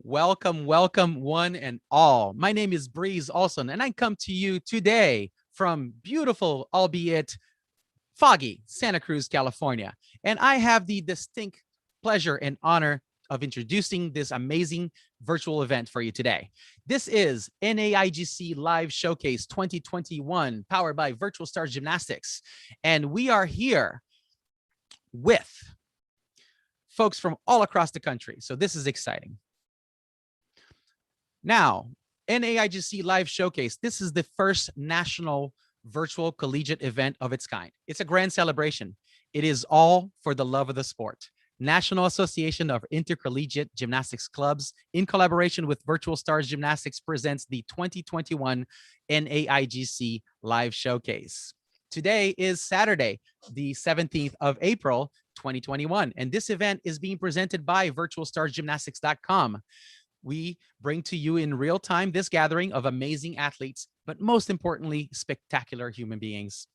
Welcome, welcome, one and all. My name is Breeze Olson, and I come to you today from beautiful, albeit foggy, Santa Cruz, California. And I have the distinct pleasure and honor of introducing this amazing virtual event for you today. This is NAIGC Live Showcase 2021, powered by Virtual Stars Gymnastics. And we are here with folks from all across the country. So this is exciting. Now, NAIGC Live Showcase, this is the first national virtual collegiate event of its kind. It's a grand celebration. It is all for the love of the sport. National Association of Intercollegiate Gymnastics Clubs, in collaboration with Virtual Stars Gymnastics, presents the 2021 NAIGC Live Showcase. Today is Saturday, the 17th of April, 2021, and this event is being presented by virtualstarsgymnastics.com. We bring to you in real time this gathering of amazing athletes, but most importantly, spectacular human beings.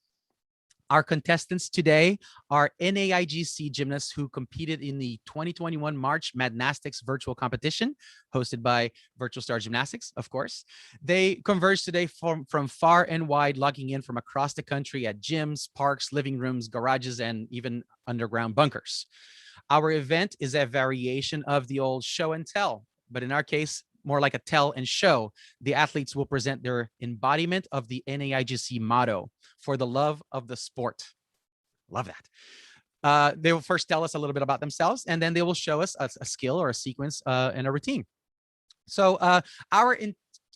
Our contestants today are NAIGC gymnasts who competed in the 2021 March Madnastics virtual competition hosted by Virtual Star Gymnastics, of course. They converged today from far and wide, logging in from across the country at gyms, parks, living rooms, garages, and even underground bunkers. Our event is a variation of the old show and tell, but in our case, more like a tell and show. The athletes will present their embodiment of the NAIGC motto, for the love of the sport. Love that. They will first tell us a little bit about themselves, and then they will show us a skill or a sequence and a routine. So our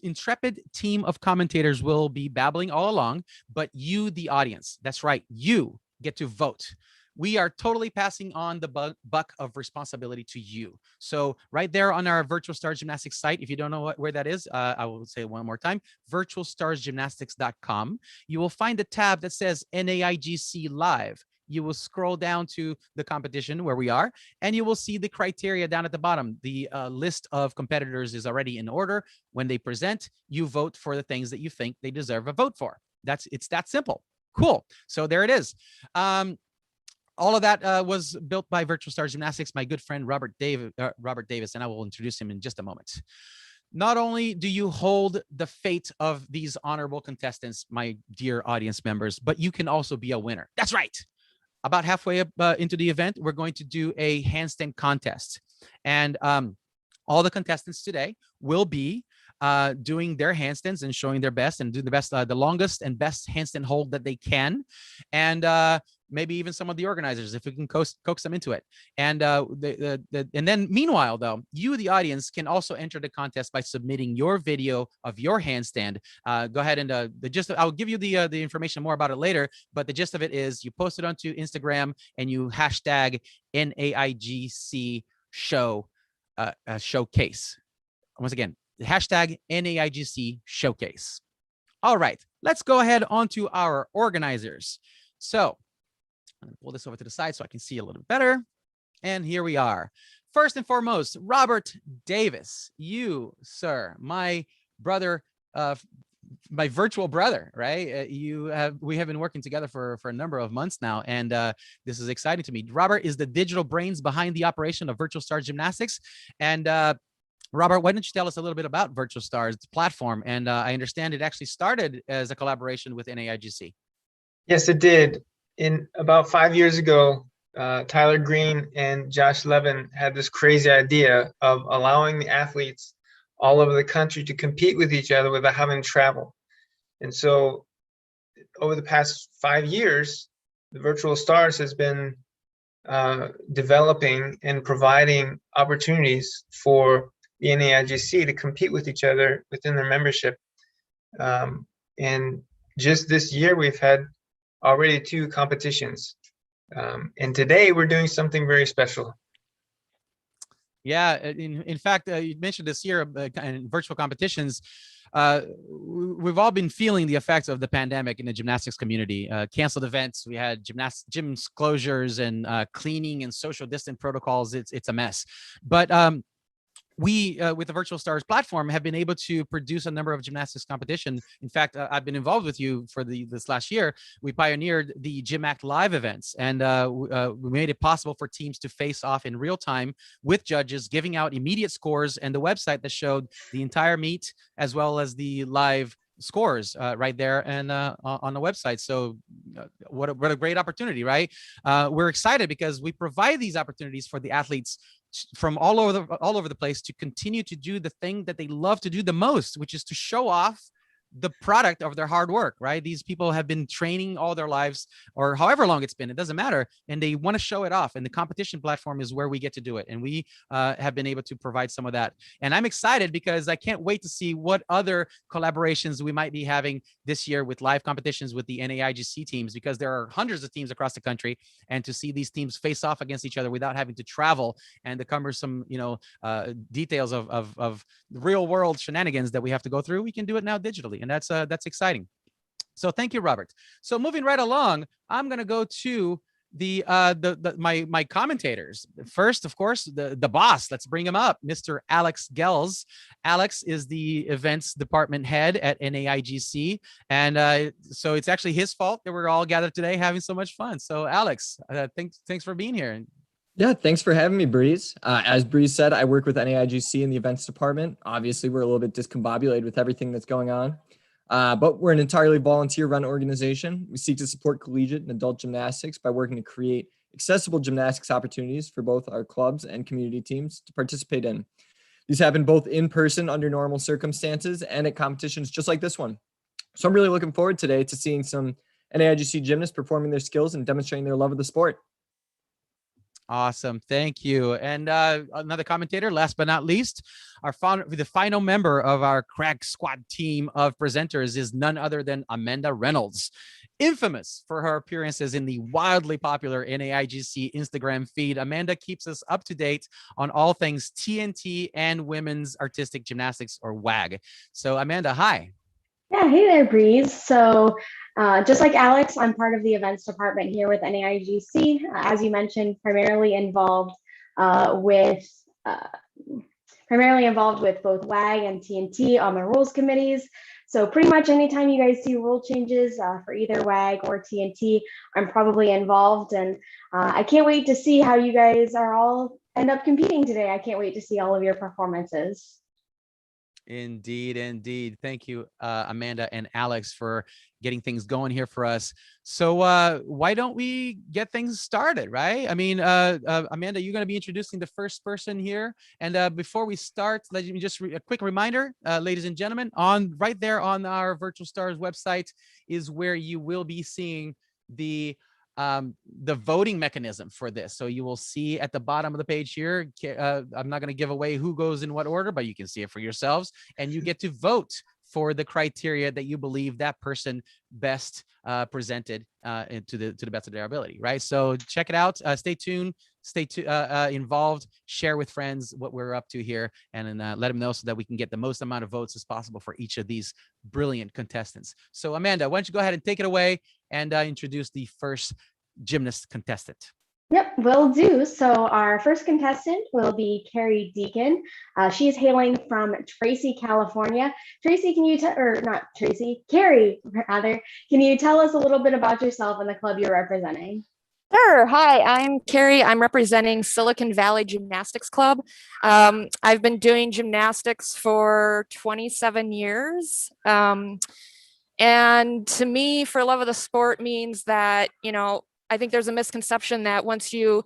intrepid team of commentators will be babbling all along, but you, the audience, that's right, you get to vote. We are totally passing on the buck of responsibility to you. So right there on our Virtual Stars Gymnastics site, if you don't know where that is, I will say it one more time, virtualstarsgymnastics.com. You will find the tab that says NAIGC Live. You will scroll down to the competition where we are, and you will see the criteria down at the bottom. The list of competitors is already in order. When they present, you vote for the things that you think they deserve a vote for. It's that simple. Cool. So there it is. All of that was built by Virtual Stars Gymnastics, my good friend Robert Davis, and I will introduce him in just a moment. Not only do you hold the fate of these honorable contestants, my dear audience members, but you can also be a winner. That's right. About halfway up into the event, we're going to do a handstand contest. And all the contestants today will be doing their handstands and showing their best and do the best, the longest and best handstand hold that they can. And maybe even some of the organizers, if we can coax them into it. And and then meanwhile, though, you, the audience, can also enter the contest by submitting your video of your handstand. Go ahead and I'll give you the information more about it later, but the gist of it is you post it onto Instagram and you hashtag NAIGC showcase. Once again, hashtag NAIGC Showcase. All right, let's go ahead on to our organizers. So I'm gonna pull this over to the side so I can see a little bit better. And here we are. First and foremost, Robert Davis, you, sir, my brother, my virtual brother, right? We have been working together for a number of months now, and this is exciting to me. Robert is the digital brains behind the operation of Virtual Stars Gymnastics. And Robert, why don't you tell us a little bit about Virtual Stars, the platform? And I understand it actually started as a collaboration with NAIGC. Yes, it did. In about 5 years ago, Tyler Green and Josh Levin had this crazy idea of allowing the athletes all over the country to compete with each other without having to travel. And so over the past 5 years, the Virtual Stars has been developing and providing opportunities for the NAIGC to compete with each other within their membership. And just this year, we've had already 2 competitions. And today we're doing something very special. Yeah, in fact, you mentioned this year in virtual competitions. We've all been feeling the effects of the pandemic in the gymnastics community. Canceled events, we had gyms closures and cleaning and social distance protocols. It's a mess. But we with the Virtual Stars platform have been able to produce a number of gymnastics competition. In fact, I've been involved with you for this last year. We pioneered the Gym Act Live events, and we made it possible for teams to face off in real time with judges, giving out immediate scores, and the website that showed the entire meet as well as the live scores right there and on the website. So what a great opportunity, right? We're excited because we provide these opportunities for the athletes from all over the place to continue to do the thing that they love to do the most, which is to show off the product of their hard work, right? These people have been training all their lives, or however long it's been, it doesn't matter, and they want to show it off, and the competition platform is where we get to do it, and we have been able to provide some of that. And I'm excited because I can't wait to see what other collaborations we might be having this year with live competitions with the NAIGC teams, because there are hundreds of teams across the country, and to see these teams face off against each other without having to travel and the cumbersome, details of real world shenanigans that we have to go through, we can do it now digitally, and that's exciting. So thank you, Robert. So moving right along, I'm going to go to my commentators. First, of course, the boss. Let's bring him up, Mr. Alex Gels. Alex is the events department head at NAIGC, and so it's actually his fault that we're all gathered today having so much fun. So Alex, thanks for being here. Yeah, thanks for having me, Breeze. As Breeze said, I work with NAIGC in the events department. Obviously, we're a little bit discombobulated with everything that's going on, but we're an entirely volunteer-run organization. We seek to support collegiate and adult gymnastics by working to create accessible gymnastics opportunities for both our clubs and community teams to participate in. These happen both in person under normal circumstances and at competitions just like this one. So I'm really looking forward today to seeing some NAIGC gymnasts performing their skills and demonstrating their love of the sport. Awesome. Thank you. And another commentator, last but not least, the final member of our crack squad team of presenters is none other than Amanda Reynolds, infamous for her appearances in the wildly popular NAIGC Instagram feed. Amanda keeps us up to date on all things TNT and women's artistic gymnastics, or WAG. So Amanda, hi. Yeah, hey there, Breeze. So just like Alex, I'm part of the events department here with NAIGC. As you mentioned, primarily involved with both WAG and TNT on the rules committees. So pretty much anytime you guys see rule changes for either WAG or TNT, I'm probably involved, and I can't wait to see how you guys are all end up competing today. I can't wait to see all of your performances. Indeed. Thank you, Amanda and Alex, for getting things going here for us. So why don't we get things started, right? I mean, Amanda, you're going to be introducing the first person here. And before we start, let me just a quick reminder, ladies and gentlemen, right there on our Virtual Stars website is where you will be seeing the voting mechanism for this. So you will see at the bottom of the page here, I'm not going to give away who goes in what order, but you can see it for yourselves, and you get to vote for the criteria that you believe that person best presented to the best of their ability, right? So check it out. Stay tuned. Stay involved. Share with friends what we're up to here, and then let them know so that we can get the most amount of votes as possible for each of these brilliant contestants. So Amanda, why don't you go ahead and take it away and introduce the first gymnast contestant. Yep, will do. So our first contestant will be Carrie Deakin. She is hailing from Tracy, California. Tracy, Carrie, rather, can you tell us a little bit about yourself and the club you're representing? Sure. Hi, I'm Carrie. I'm representing Silicon Valley Gymnastics Club. I've been doing gymnastics for 27 years. And to me, for love of the sport means that, I think there's a misconception that once you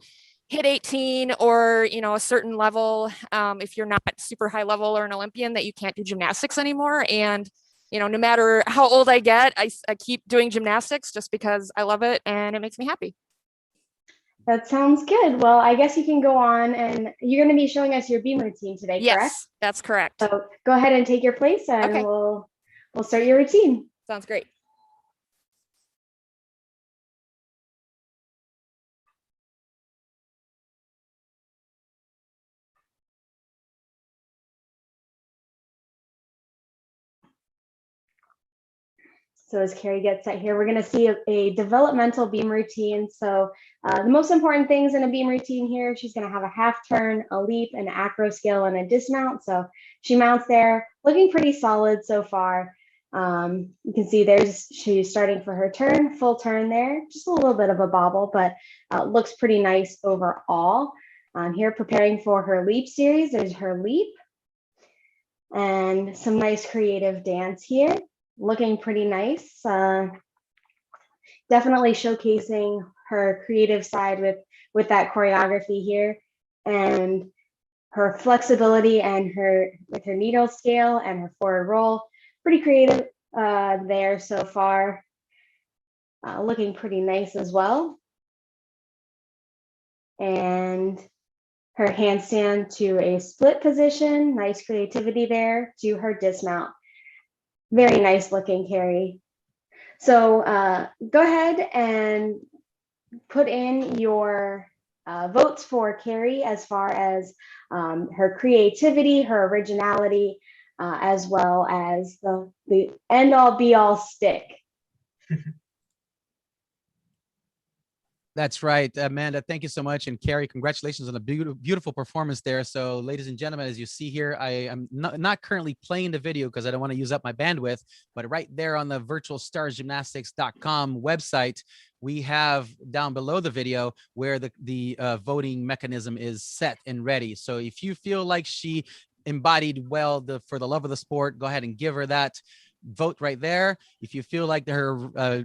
hit 18 or, a certain level, if you're not super high level or an Olympian, that you can't do gymnastics anymore. And, no matter how old I get, I keep doing gymnastics just because I love it and it makes me happy. That sounds good. Well, I guess you can go on, and you're going to be showing us your beam routine today, correct? Yes, that's correct. So go ahead and take your place, and okay. we'll start your routine. Sounds great. So as Carrie gets set here, we're going to see a developmental beam routine. So the most important things in a beam routine here, she's going to have a half turn, a leap, an acro skill, and a dismount. So she mounts there, looking pretty solid so far. You can see she's starting for her turn, full turn there, just a little bit of a bobble, but looks pretty nice overall. Here preparing for her leap series, there's her leap. And some nice creative dance here. Looking pretty nice. Definitely showcasing her creative side with that choreography here, and her flexibility and with her needle scale and her forward roll. Pretty creative there so far. Looking pretty nice as well. And her handstand to a split position. Nice creativity there to her dismount. Very nice looking, Carrie. So go ahead and put in your votes for Carrie as far as her creativity, her originality, as well as the end all be all stick. That's right, Amanda. Thank you so much. And Carrie, congratulations on a beautiful performance there. So ladies and gentlemen, as you see here, I am not currently playing the video because I don't want to use up my bandwidth, but right there on the virtualstarsgymnastics.com website, we have down below the video where the voting mechanism is set and ready. So if you feel like she embodied well for the love of the sport, go ahead and give her that vote right there. If you feel like her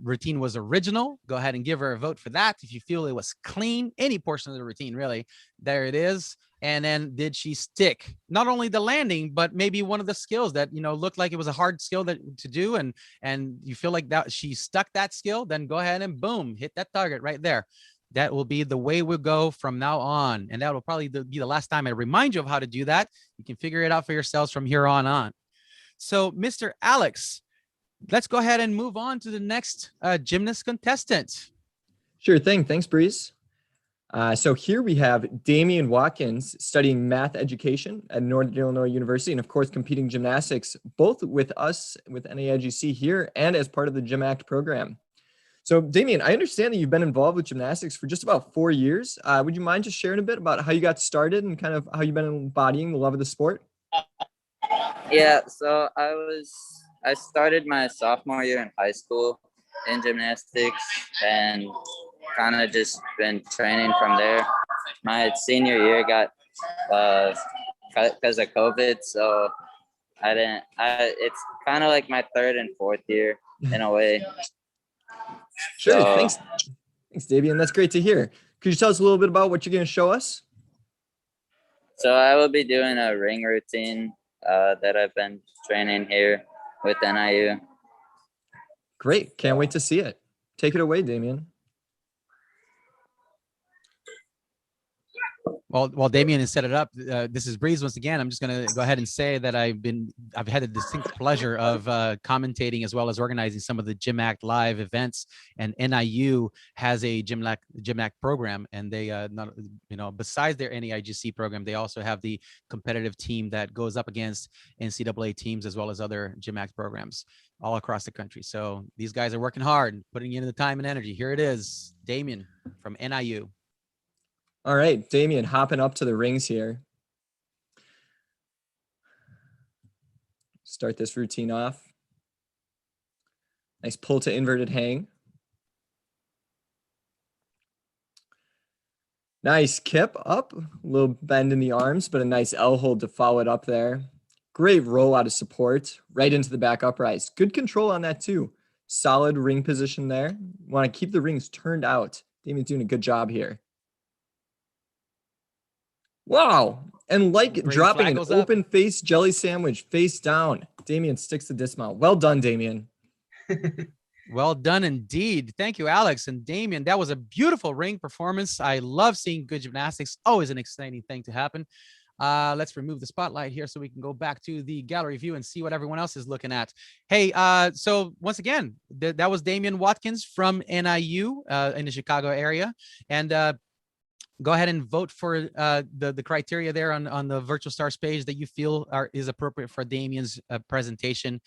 routine was original, go ahead and give her a vote for that. If you feel it was clean, any portion of the routine, really, there it is. And then did she stick not only the landing, but maybe one of the skills that, looked like it was a hard skill to do, and you feel like that she stuck that skill, then go ahead and boom, hit that target right there. That will be the way we'll go from now on. And that will probably be the last time I remind you of how to do that. You can figure it out for yourselves from here on. So, Mr. Alex, let's go ahead and move on to the next gymnast contestant. Sure thing. Thanks, Breeze. So here we have Damian Watkins studying math education at Northern Illinois University, and of course competing gymnastics, both with us with NAIGC here and as part of the Gym Act program. So Damian, I understand that you've been involved with gymnastics for just about 4 years. Would you mind just sharing a bit about how you got started and kind of how you've been embodying the love of the sport? Yeah, so I started my sophomore year in high school in gymnastics and kind of just been training from there. My senior year got cut because of COVID, so it's kind of like my third and fourth year in a way. Sure, So, thanks, Damian. That's great to hear. Could you tell us a little bit about what you're going to show us? So I will be doing a ring routine that I've been training here with NIU. Great. Can't wait to see it. Take it away, Damian. While Damien has set it up, this is Breeze once again. I'm just going to go ahead and say that I've had the distinct pleasure of commentating as well as organizing some of the Gym Act live events. And NIU has a Gym Act program, and they besides their NAIGC program, they also have the competitive team that goes up against NCAA teams as well as other Gym Act programs all across the country. So these guys are working hard, putting in the time and energy. Here it is, Damien from NIU. All right, Damian, hopping up to the rings here. Start this routine off. Nice pull to inverted hang. Nice kip up, a little bend in the arms, but a nice L hold to follow it up there. Great roll out of support, right into the back uprise. Good control on that too. Solid ring position there. Want to keep the rings turned out. Damian's doing a good job here. Wow. And like dropping an open face jelly sandwich face down, Damien sticks the dismount. Well done, Damien. Well done indeed. Thank you, Alex and Damien. That was a beautiful ring performance. I love seeing good gymnastics. Always an exciting thing to happen. Let's remove the spotlight here so we can go back to the gallery view and see what everyone else is looking at. Hey, so once again, that was Damian Watkins from NIU in the Chicago area. And go ahead and vote for the criteria there on the Virtual Stars page that you feel is appropriate for Damien's presentation.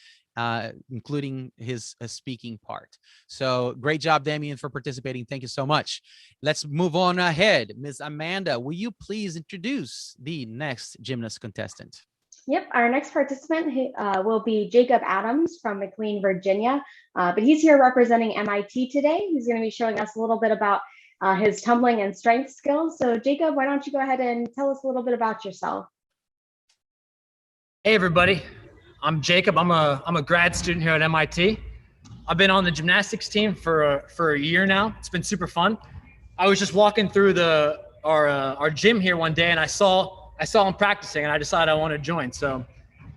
including his speaking part. So great job, Damien, for participating. Thank you so much. Let's move on ahead. Ms. Amanda, will you please introduce the next gymnast contestant? Yep, our next participant will be Jacob Adams from McLean, Virginia, but he's here representing MIT today. He's going to be showing us a little bit about his tumbling and strength skills. So Jacob, why don't you go ahead and tell us a little bit about yourself? Hey everybody, I'm Jacob. I'm a grad student here at MIT. I've been on the gymnastics team for a year now. It's been super fun. I was just walking through our gym here one day and I saw him practicing and I decided I want to join. So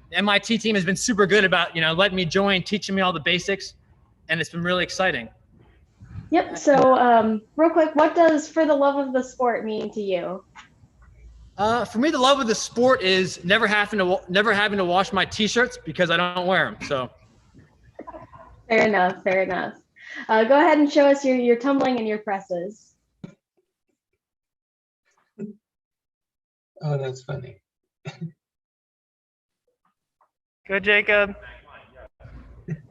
the MIT team has been super good about, letting me join, teaching me all the basics, and it's been really exciting. Yep. So real quick, what does "for the love of the sport" mean to you? For me, the love of the sport is never having to wash my t-shirts because I don't wear them. So. Fair enough. Fair enough. Go ahead and show us your tumbling and your presses. Oh, that's funny. Good, Jacob.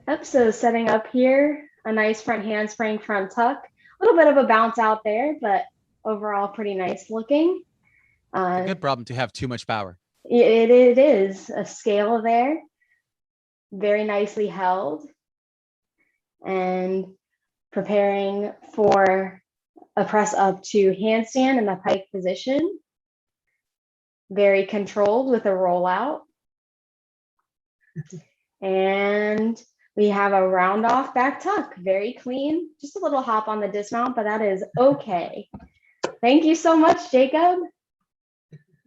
Yep, so setting up here, a nice front handspring, front tuck. A little bit of a bounce out there, but overall pretty nice looking. A good problem to have too much power. It is a scale there, very nicely held, and preparing for a press up to handstand in the pike position. Very controlled with a rollout. And we have a round off back tuck, very clean. Just a little hop on the dismount, but that is okay. Thank you so much, Jacob.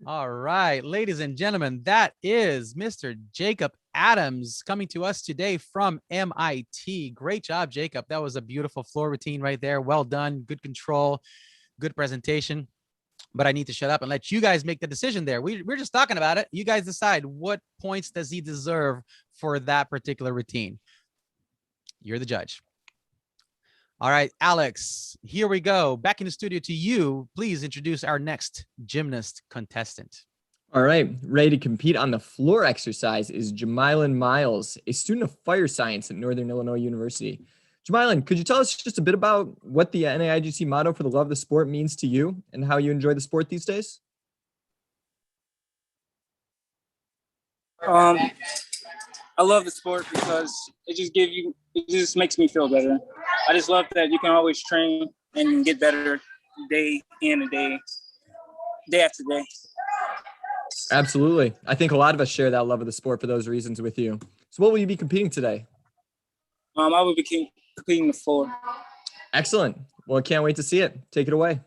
All right, ladies and gentlemen, that is Mr. Jacob Adams coming to us today from MIT. Great job, Jacob. That was a beautiful floor routine right there. Well done, good control, good presentation. But I need to shut up and let you guys make the decision there. We're just talking about it. You guys decide what points does he deserve for that particular routine. You're the judge. All right, Alex, here we go. Back in the studio to you. Please introduce our next gymnast contestant. All right, ready to compete on the floor exercise is Jamylenn Miles, a student of fire science at Northern Illinois University. Jamylenn, could you tell us just a bit about what the NAIGC motto for the love of the sport means to you and how you enjoy the sport these days? I love the sport because it just makes me feel better. I just love that you can always train and get better day in and day after day. Absolutely. I think a lot of us share that love of the sport for those reasons with you. So what will you be competing today? I will be competing the floor. Excellent. Well, I can't wait to see it. Take it away.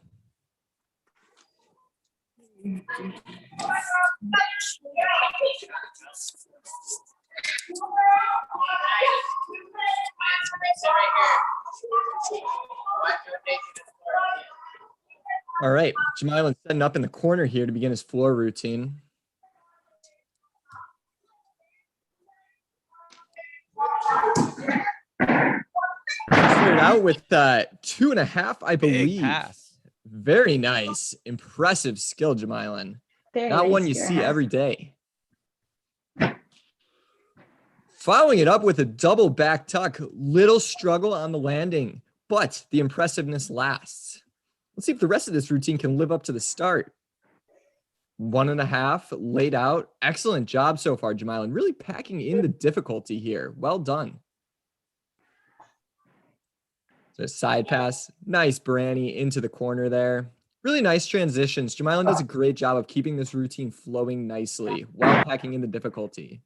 All right, Jamylenn setting up in the corner here to begin his floor routine. Started out with 2.5, I believe. Very nice. Impressive skill, Jamylenn. Not one you see every day. Following it up with a double back tuck. Little struggle on the landing, but the impressiveness lasts. Let's see if the rest of this routine can live up to the start. 1.5 laid out. Excellent job so far, Jamylenn. Really packing in the difficulty here. Well done. So a side pass. Nice Branny into the corner there. Really nice transitions. Jamylenn does a great job of keeping this routine flowing nicely while packing in the difficulty.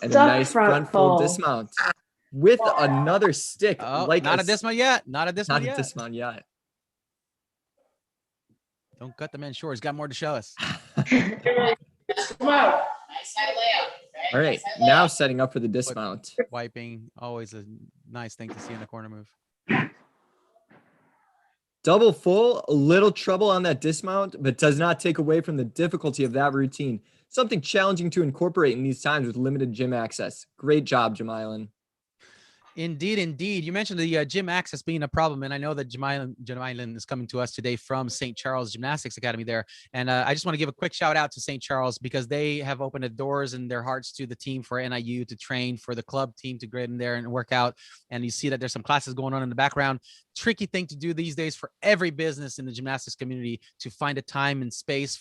And a nice front full dismount with another stick. Oh, like not a dismount yet. Not a dismount yet. Not a dismount yet. Don't cut the man short. He's got more to show us. All right, now setting up for the dismount. Wiping, always a nice thing to see in the corner move. Double full, a little trouble on that dismount, but does not take away from the difficulty of that routine. Something challenging to incorporate in these times with limited gym access. Great job, Jamylenn. Indeed, indeed. You mentioned the gym access being a problem, and I know that Jamylenn is coming to us today from St. Charles Gymnastics Academy there. And I just want to give a quick shout out to St. Charles because they have opened the doors and their hearts to the team for NIU to train, for the club team to get in there and work out. And you see that there's some classes going on in the background. Tricky thing to do these days for every business in the gymnastics community to find a time and space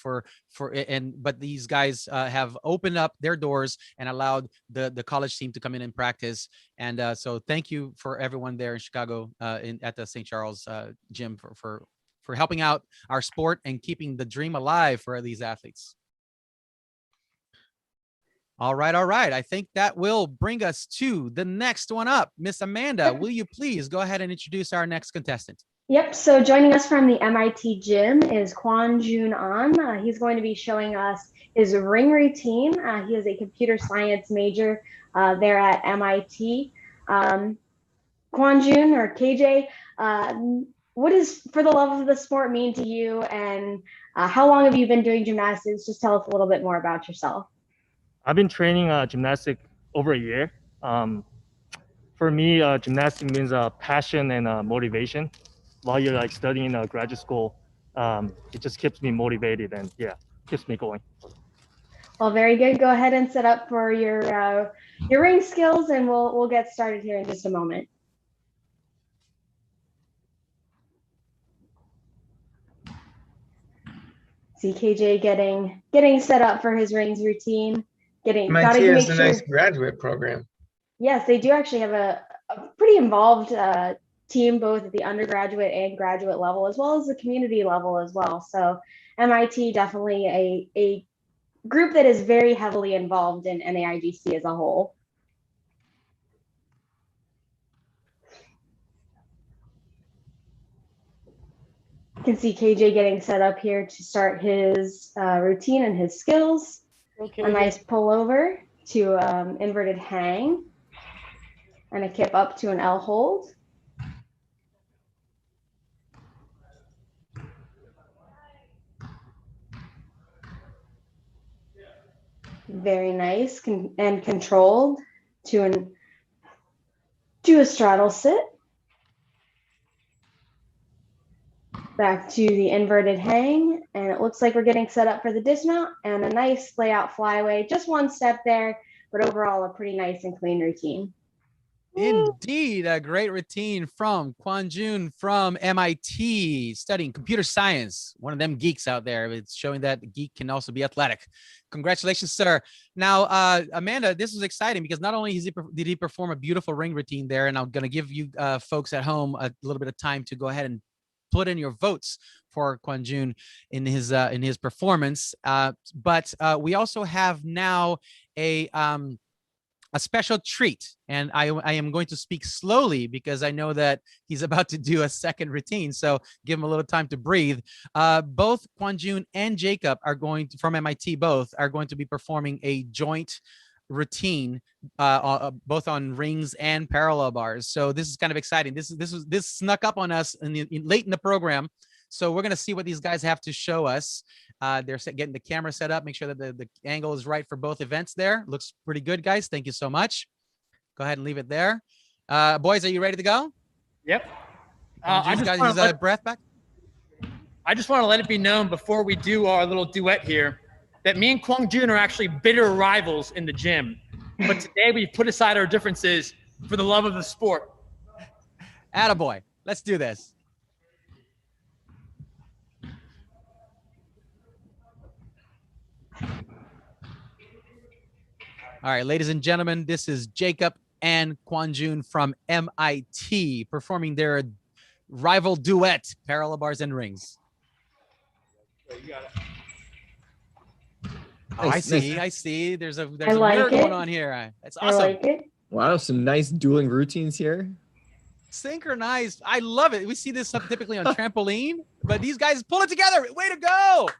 but these guys have opened up their doors and allowed the college team to come in and practice. And so thank you for everyone there in Chicago at the St. Charles gym for helping out our sport and keeping the dream alive for these athletes. All right. I think that will bring us to the next one up. Miss Amanda, will you please go ahead and introduce our next contestant? Yep. So joining us from the MIT gym is KwangJun Ahn. He's going to be showing us his ring routine. He is a computer science major there at MIT. KwangJun or KJ, what does For the Love of the Sport mean to you, and how long have you been doing gymnastics? Just tell us a little bit more about yourself. I've been training gymnastics over a year. For me, gymnastics means passion and motivation. While you're like studying graduate school, it just keeps me motivated and keeps me going. Well, very good. Go ahead and set up for your ring skills, and we'll get started here in just a moment. See KJ getting set up for his rings routine. MIT is a nice graduate program. Yes, they do actually have a pretty involved team, both at the undergraduate and graduate level, as well as the community level as well. So MIT definitely a group that is very heavily involved in NAIGC as a whole. You can see KJ getting set up here to start his routine and his skills. Okay. A nice pullover to inverted hang and a kip up to an L hold. Very nice and controlled to a straddle sit. Back to the inverted hang, and it looks like we're getting set up for the dismount and a nice layout flyaway. Just one step there, but overall a pretty nice and clean routine. Indeed, a great routine from KwangJun from MIT, studying computer science. One of them geeks out there. It's showing that the geek can also be athletic. Congratulations, sir. Now, Amanda, this was exciting because not only did he perform a beautiful ring routine there, and I'm going to give you folks at home a little bit of time to go ahead and put in your votes for KwangJun in his performance. But we also have now a special treat, and I am going to speak slowly because I know that he's about to do a second routine. So give him a little time to breathe. Both KwangJun and Jacob are from MIT. Both are going to be performing a joint routine, both on rings and parallel bars. So this is kind of exciting. This snuck up on us late in the program. So we're going to see what these guys have to show us. They're getting the camera set up, make sure that the angle is right for both events there. Looks pretty good, guys. Thank you so much. Go ahead and leave it there. Boys, are you ready to go? Yep. I just got his breath back. I just want to let it be known before we do our little duet here that me and KwangJun are actually bitter rivals in the gym. But today we've put aside our differences for the love of the sport. Attaboy. Let's do this. All right, ladies and gentlemen, this is Jacob and KwangJun from MIT performing their rival duet, parallel bars and rings. You got it. Oh, I see. There's a mirror going on here. That's awesome. I like it. Wow, some nice dueling routines here. Synchronized. I love it. We see this typically on trampoline, but these guys pull it together. Way to go.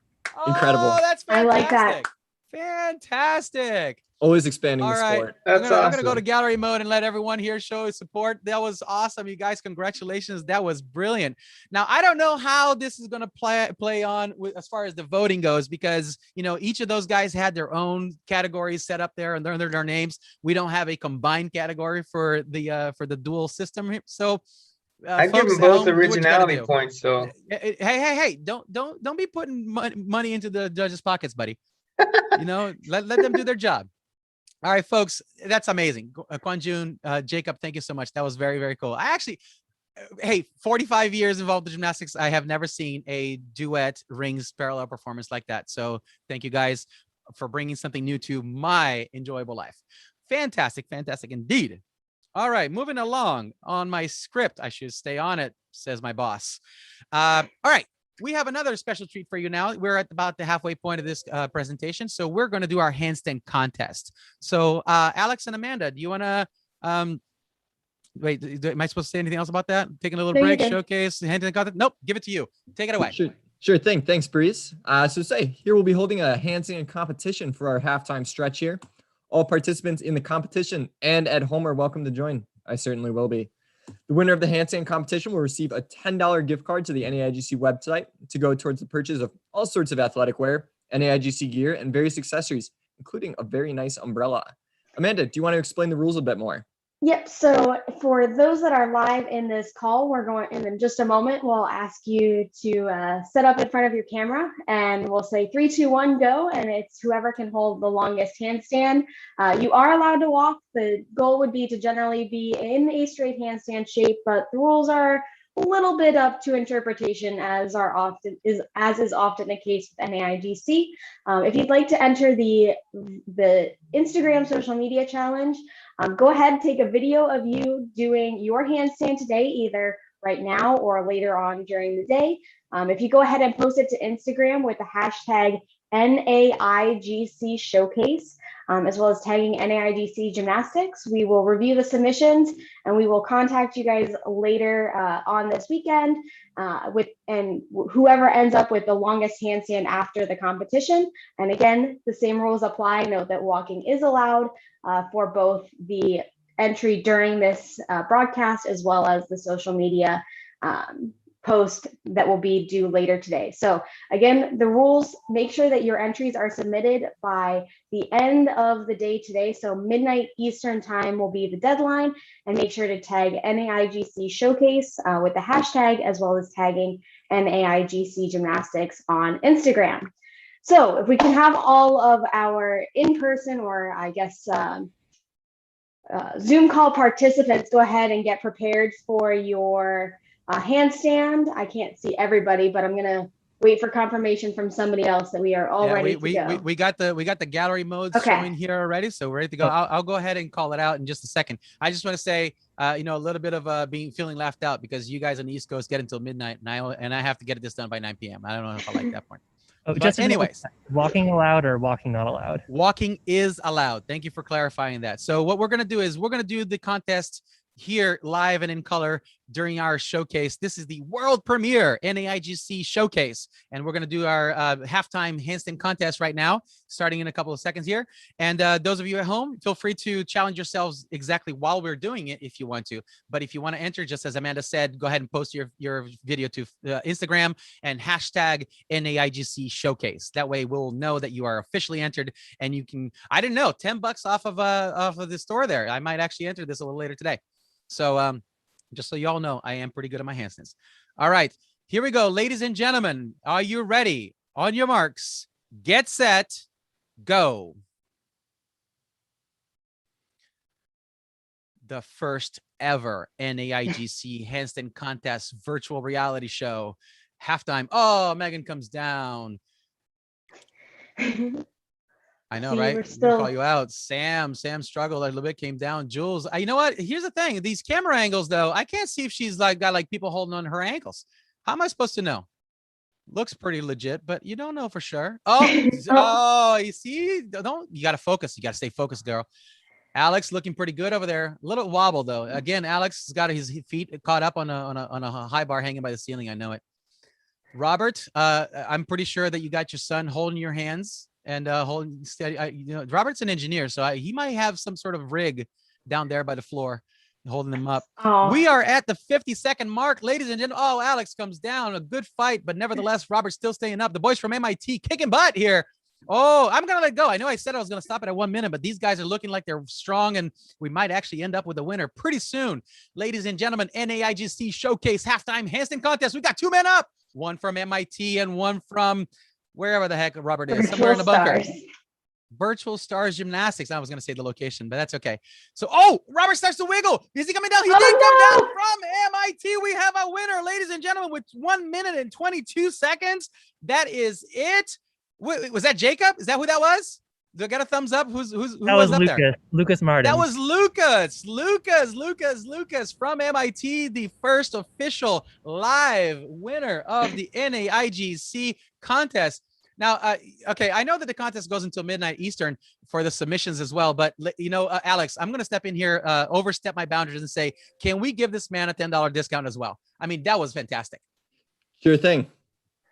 Incredible. Oh, that's fantastic. I like that. Fantastic. Always expanding All the right. sport. I'm That's gonna go to awesome. gallery mode and let everyone here show his support. That was awesome, you guys. Congratulations. That was brilliant. Now I don't know how this is gonna play on as far as the voting goes, because each of those guys had their own categories set up there and their names. We don't have a combined category for the dual system here. So I give folks them at both home, do what you gotta originality do. points, so Hey, don't be putting money into the judges' pockets, buddy. Let them do their job. All right, folks, that's amazing. KwangJun, Jacob, thank you so much. That was very, very cool. I actually, hey, 45 years involved in gymnastics, I have never seen a duet rings parallel performance like that. So thank you guys for bringing something new to my enjoyable life. Fantastic, fantastic indeed. All right, moving along on my script. I should stay on it, says my boss. All right. We have another special treat for you now. We're at about the halfway point of this presentation. So we're going to do our handstand contest. So Alex and Amanda, do you want to, wait, am I supposed to say anything else about that? Taking a little No, you're break, good. showcase, handstand contest? Nope, give it to you. Take it away. Sure thing. Thanks, Breeze. Here we'll be holding a handstand competition for our halftime stretch here. All participants in the competition and at home are welcome to join. I certainly will be. The winner of the handstand competition will receive a $10 gift card to the NAIGC website to go towards the purchase of all sorts of athletic wear, NAIGC gear, and various accessories, including a very nice umbrella. Amanda, do you want to explain the rules a bit more? Yep. So for those that are live in this call, we're going, and in just a moment, we'll ask you to set up in front of your camera and we'll say 3, 2, 1, go. And it's whoever can hold the longest handstand. You are allowed to walk. The goal would be to generally be in a straight handstand shape, but the rules are a little bit up to interpretation, as is often the case with NAIGC. If you'd like to enter the Instagram social media challenge, go ahead and take a video of you doing your handstand today, either right now or later on during the day. If you go ahead and post it to Instagram with the hashtag NAIGC Showcase, as well as tagging NAIGC Gymnastics, we will review the submissions and we will contact you guys later on this weekend and whoever ends up with the longest handstand after the competition. And again, the same rules apply. Note that walking is allowed for both the entry during this broadcast as well as the social media post that will be due later today. So again, the rules, make sure that your entries are submitted by the end of the day today. So midnight Eastern time will be the deadline, and make sure to tag NAIGC Showcase with the hashtag, as well as tagging NAIGC Gymnastics on Instagram. So if we can have all of our in-person, or I guess Zoom call participants go ahead and get prepared for your handstand. I can't see everybody, but I'm gonna wait for confirmation from somebody else that we are all ready to go. We got the gallery modes showing here already, so we're ready to go. I'll go ahead and call it out in just a second. I just want to say, a little bit of feeling left out, because you guys on the East Coast get until midnight, and I have to get this done by 9 p.m. I don't know if I like that point. But anyways, walking allowed or walking not allowed? Walking is allowed. Thank you for clarifying that. So what we're going to do is we're going to do the contest here live and in color during our showcase. This is the world premiere NAIGC Showcase, and we're going to do our halftime handstand contest right now, starting in a couple of seconds here. And those of you at home, feel free to challenge yourselves exactly while we're doing it if you want to. But if you want to enter, just as Amanda said, go ahead and post your video to Instagram and hashtag NAIGC Showcase. That way we'll know that you are officially entered, and you can, I didn't know, $10 off of the store there. I might actually enter this a little later today. So just so y'all know, I am pretty good at my handstands. All right, here we go. Ladies and gentlemen, are you ready? On your marks, get set, go. The first ever NAIGC Handstand Contest virtual reality show. Halftime. Oh, Megan comes down. I know, right? We'll call you out. Sam struggled a little bit, came down. Jules, you know what? Here's the thing. These camera angles, though, I can't see if she's got people holding on her ankles. How am I supposed to know? Looks pretty legit, but you don't know for sure. Oh, you see? You got to focus. You got to stay focused, girl. Alex looking pretty good over there. A little wobble, though. Again, Alex has got his feet caught up on a high bar hanging by the ceiling. I know it. Robert, I'm pretty sure that you got your son holding your hands and holding steady. Robert's an engineer, so he might have some sort of rig down there by the floor, holding them up. Oh, We are at the 50-second mark, ladies and gentlemen. Oh, Alex comes down. A good fight, but nevertheless, Robert's still staying up. The boys from MIT kicking butt here. Oh, I'm going to let go. I know I said I was going to stop it at 1 minute, but these guys are looking like they're strong, and we might actually end up with a winner pretty soon. Ladies and gentlemen, NAIGC Showcase halftime handstand contest. We got 2 men up, one from MIT and one from wherever the heck Robert is, somewhere in the bunker. Virtual Stars Gymnastics. I was going to say the location, but that's okay. So, oh, Robert starts to wiggle. Is he coming down? He did come down from MIT. We have a winner, ladies and gentlemen, with 1 minute and 22 seconds. That is it. Wait, was that Jacob? Is that who that was? Do I get a thumbs up? Who That was was up Lucas. there? Lucas Marden. That was Lucas from MIT, the first official live winner of the NAIGC contest. Now, okay, I know that the contest goes until midnight Eastern for the submissions as well, but Alex, I'm going to step in here, overstep my boundaries and say, can we give this man a $10 discount as well? I mean, that was fantastic. Sure thing.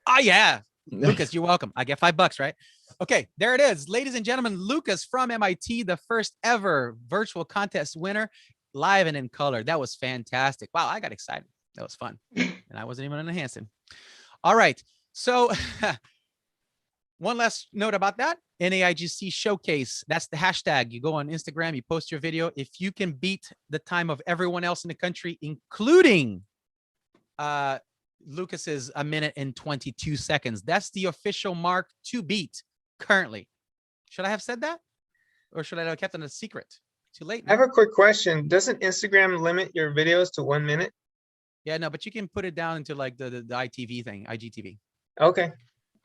Oh, yeah. Lucas, you're welcome. I get $5, right? Okay, there it is. Ladies and gentlemen, Lucas from MIT, the first ever virtual contest winner, live and in color. That was fantastic. Wow, I got excited. That was fun. And I wasn't even in a handstand. All right. So one last note about that. NAIGC Showcase. That's the hashtag. You go on Instagram, you post your video. If you can beat the time of everyone else in the country, including Lucas's 1 minute and 22 seconds. That's the official mark to beat currently. Should I have said that? Or should I have kept it a secret? Too late I have a quick question. Doesn't Instagram limit your videos to 1 minute? Yeah, no, but you can put it down into like the ITV thing, IGTV. Okay,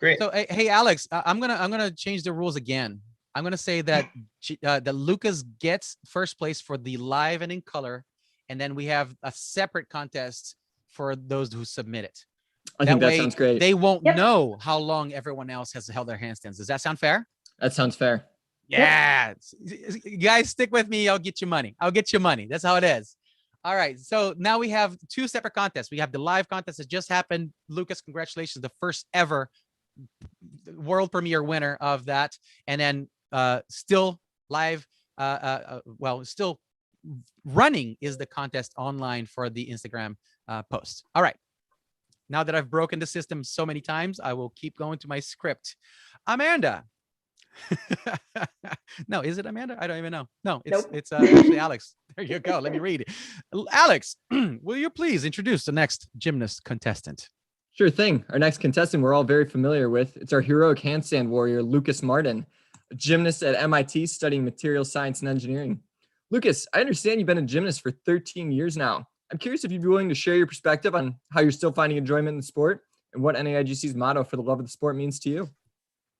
great. So hey, Alex, I'm gonna change the rules again. I'm gonna say that that Lucas gets first place for the live and in color, and then we have a separate contest for those who submit it. I think that sounds great. They won't know how long everyone else has held their handstands. Does that sound fair? That sounds fair. Yeah. Guys, stick with me. I'll get you money. I'll get you money. That's how it is. All right. So now we have 2 separate contests. We have the live contest that just happened. Lucas, congratulations. The first ever world premiere winner of that. And then still live, still running is the contest online for the Instagram post. All right. Now that I've broken the system so many times, I will keep going to my script. Amanda. No, is it Amanda? I don't even know. No, it's actually Alex. There you go. Let me read it. Alex, will you please introduce the next gymnast contestant? Sure thing. Our next contestant we're all very familiar with. It's our heroic handstand warrior, Lucas Marden, a gymnast at MIT studying material science and engineering. Lucas, I understand you've been a gymnast for 13 years now. I'm curious if you'd be willing to share your perspective on how you're still finding enjoyment in the sport and what NAIGC's motto for the love of the sport means to you.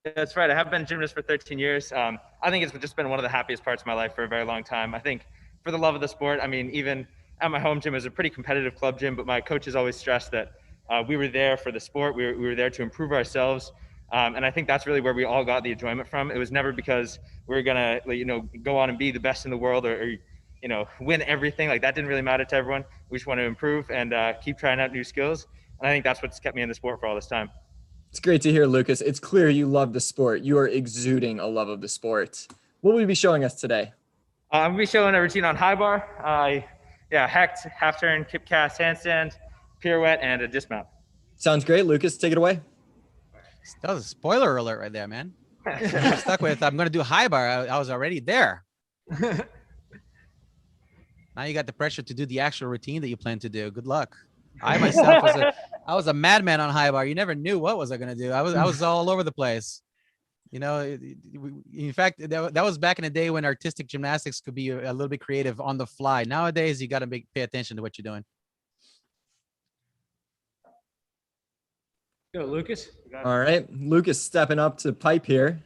Yeah, that's right. I have been a gymnast for 13 years. I think it's just been one of the happiest parts of my life for a very long time. I think for the love of the sport, I mean, even at my home gym, it was a pretty competitive club gym, but my coaches always stressed that we were there for the sport. We were there to improve ourselves. And I think that's really where we all got the enjoyment from. It was never because we were going to, go on and be the best in the world or win everything. Like that didn't really matter to everyone. We just want to improve and keep trying out new skills. And I think that's what's kept me in the sport for all this time. It's great to hear, Lucas. It's clear you love the sport. You are exuding a love of the sport. What will you be showing us today? I'm going to be showing a routine on high bar. Hecht, half turn, kip cast, handstand, pirouette, and a dismount. Sounds great. Lucas, take it away. That was a spoiler alert right there, man. I'm stuck with, I'm going to do high bar. I was already there. Now you got the pressure to do the actual routine that you plan to do. Good luck. I myself was a madman on high bar. You never knew what was I going to do. I was all over the place. In fact, that was back in the day when artistic gymnastics could be a little bit creative on the fly. Nowadays, you got to pay attention to what you're doing. Go, Lucas. All right. Lucas stepping up to pipe here.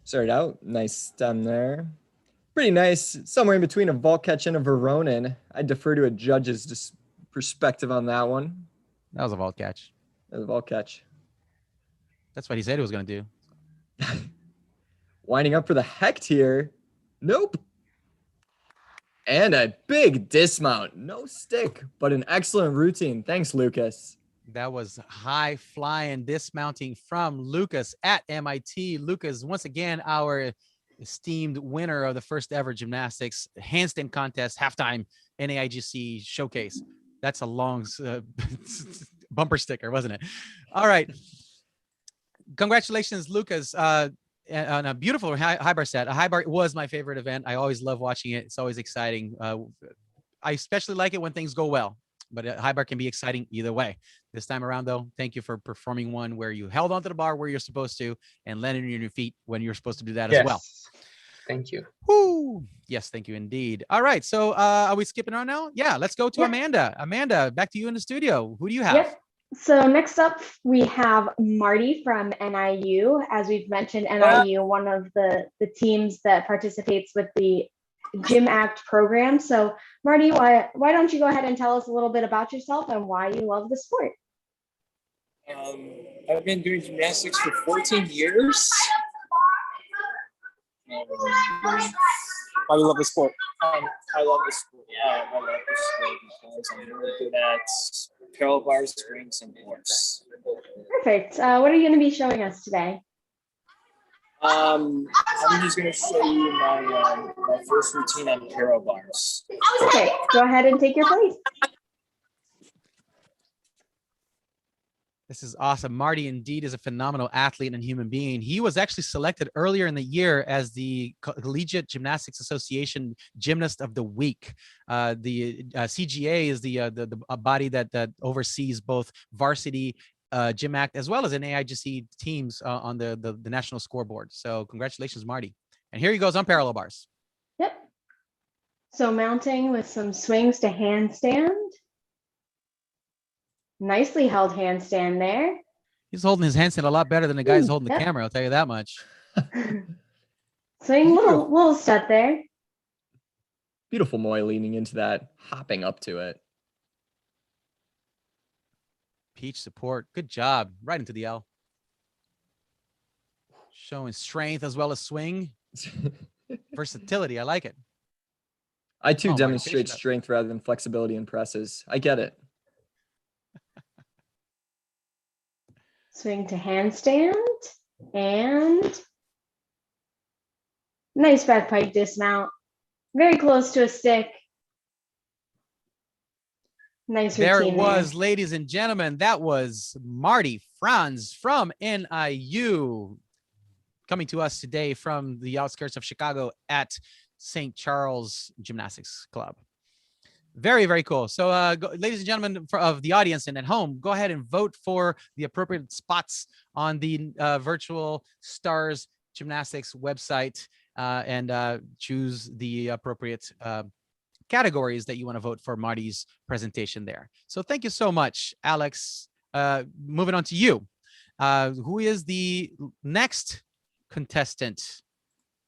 Started out. Nice stem there. Pretty nice. Somewhere in between a vault catch and a Veronin. I defer to a judge's perspective on that one. That was a vault catch. That was a vault catch. That's what he said he was going to do. Winding up for the Hecht here. Nope. And a big dismount. No stick, but an excellent routine. Thanks, Lucas. That was high flying dismounting from Lucas at MIT. Lucas, once again, our esteemed winner of the first ever gymnastics handstand contest halftime NAIGC showcase. That's a long bumper sticker, wasn't it? All right. Congratulations, Lucas, on a beautiful high bar set. A high bar was my favorite event. I always love watching it. It's always exciting. I especially like it when things go well, but a high bar can be exciting either way. This time around, though, thank you for performing one where you held onto the bar where you're supposed to and landed on your feet when you're supposed to do that as well. Thank you. Woo. Yes, thank you indeed. All right. So are we skipping on now? Yeah, let's go to Amanda. Amanda, back to you in the studio. Who do you have? Yep. So next up, we have Marty from NIU. As we've mentioned, NIU, one of the teams that participates with the Gym Act program. So Marty, why don't you go ahead and tell us a little bit about yourself and why you love the sport? I've been doing gymnastics for 14 years. Why do you love the sport? I love the sport. I love the sport because I'm really good at parallel bars, springs, and boards. Perfect. What are you going to be showing us today? I'm just going to show you my first routine on parallel bars. Okay, go ahead and take your place. This is awesome. Marty indeed is a phenomenal athlete and human being. He was actually selected earlier in the year as the Collegiate Gymnastics Association Gymnast of the Week. The CGA is the body that oversees both varsity Gym Act as well as NAIGC teams on the national scoreboard. So congratulations, Marty. And here he goes on parallel bars. Yep. So mounting with some swings to handstand. Nicely held handstand there. He's holding his handstand a lot better than the guy who's holding the camera. I'll tell you that much. Swing little step there. Beautiful Moy leaning into that, hopping up to it. Peach support. Good job. Right into the L. Showing strength as well as swing. Versatility. I like it. I too demonstrate strength rather than flexibility in presses. I get it. Swing to handstand and nice back pike dismount. Very close to a stick. Nice routine. There it was, ladies and gentlemen. That was Marty Franz from NIU coming to us today from the outskirts of Chicago at St. Charles Gymnastics Club. Very, very cool. So, ladies and gentlemen of the audience and at home, go ahead and vote for the appropriate spots on the Virtual Stars Gymnastics website and choose the appropriate categories that you want to vote for Marty's presentation there. So thank you so much, Alex. Moving on to you. Who is the next contestant,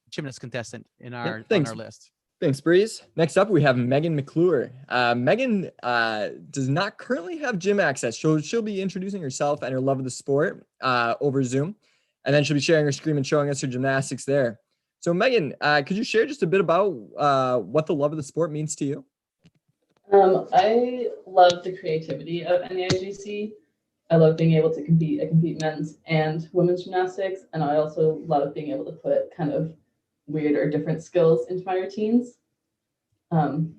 gymnast contestant on our list? Thanks, Breeze. Next up, we have Meghan McClure. Meghan does not currently have gym access. She'll be introducing herself and her love of the sport over Zoom, and then she'll be sharing her screen and showing us her gymnastics there. So, Meghan, could you share just a bit about what the love of the sport means to you? I love the creativity of NAIGC. I love being able to compete. I compete men's and women's gymnastics, and I also love being able to put kind of weird or different skills into my routines. And